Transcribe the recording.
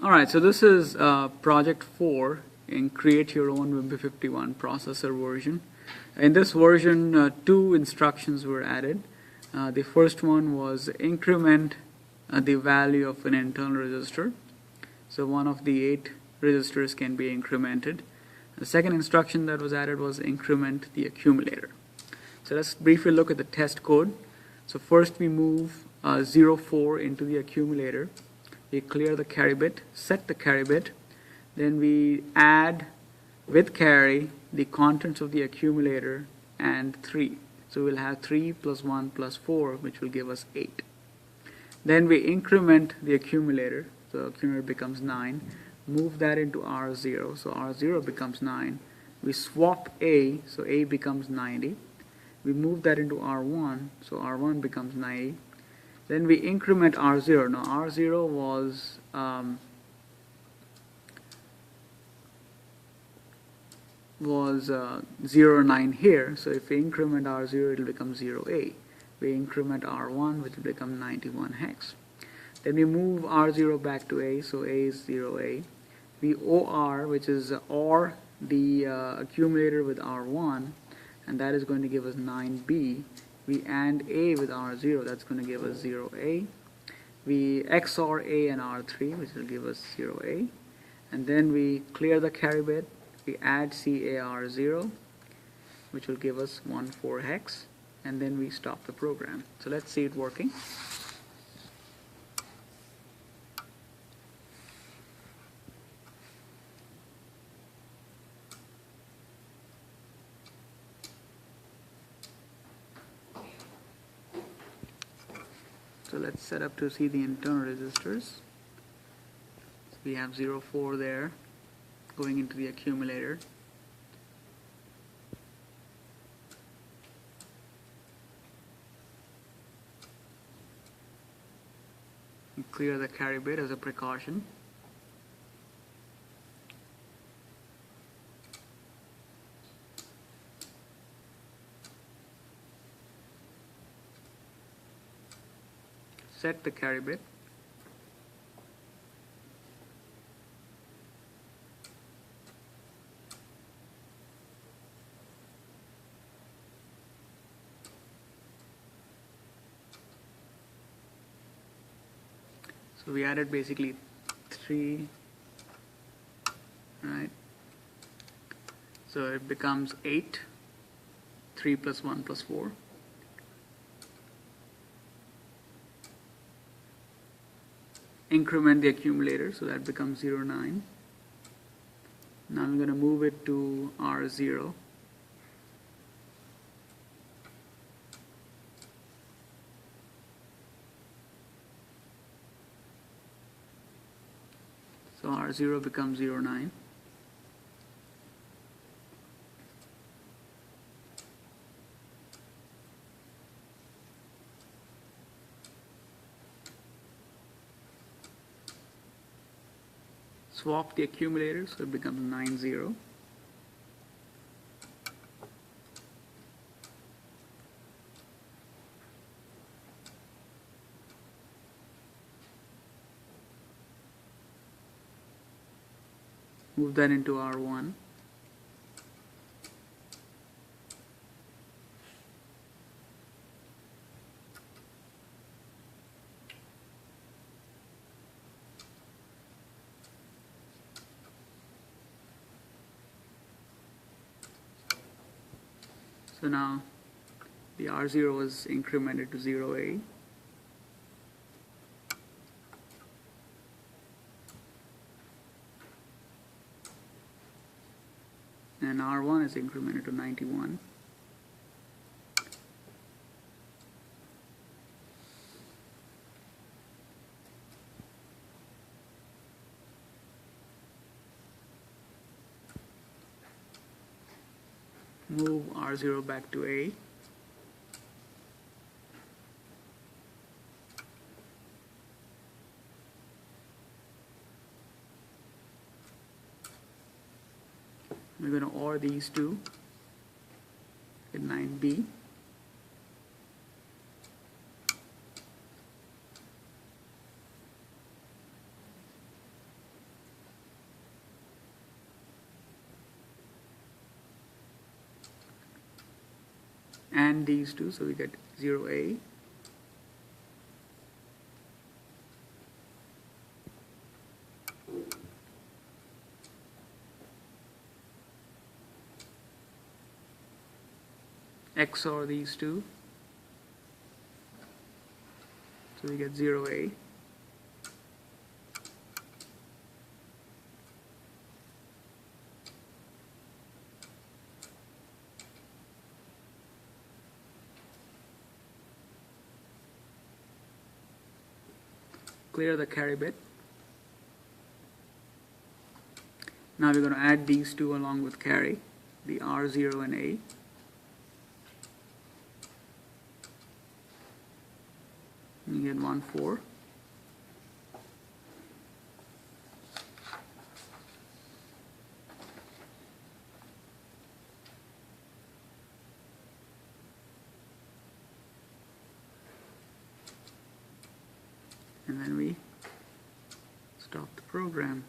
Alright, so this is project 4 in create your own WIMP51 processor version. In this version, 2 instructions were added. The first one was increment the value of an internal register. So one of the 8 registers can be incremented. The second instruction that was added was increment the accumulator. So let's briefly look at the test code. So first we move 04 into the accumulator. We clear the carry bit, set the carry bit, then we add with carry the contents of the accumulator and 3. So we'll have 3 plus 1 plus 4, which will give us 8. Then we increment the accumulator, so accumulator becomes 9. Move that into R0, so R0 becomes 9. We swap A, so A becomes 90. We move that into R1, so R1 becomes 90. Then we increment R0. Now R0 was 0, 9 here, so if we increment R0 it will become 0A. We increment R1, which will become 91 hex. Then we move R0 back to A, so A is 0A. We OR, which is OR the accumulator with R1, and that is going to give us 9B. We AND A with R0, that's going to give us 0A. We XOR A and R3, which will give us 0A. And then we clear the carry bit. We add CAR0, which will give us 14 hex. And then we stop the program. So let's see it working. So let's set up to see the internal registers. So we have 04 there going into the accumulator. We clear the carry bit as a precaution. Set the carry bit. So we added basically 3, right? So it becomes 8, 3 plus 1 plus 4. Increment the accumulator, so that becomes 09. Now I'm going to move it to R0. So R0 becomes 09. Swap the accumulator, so it becomes 90. Move that into R1. So now the R0 was incremented to 0A. And R1 is incremented to 91. Move R0 back to A. We're going to OR these two with 9B. and these two, so we get 0A. XOR these two, so we get 0A. Clear the carry bit. Now we're going to add these two along with carry, the R0 and A. You get 1, 4. And then we stop the program.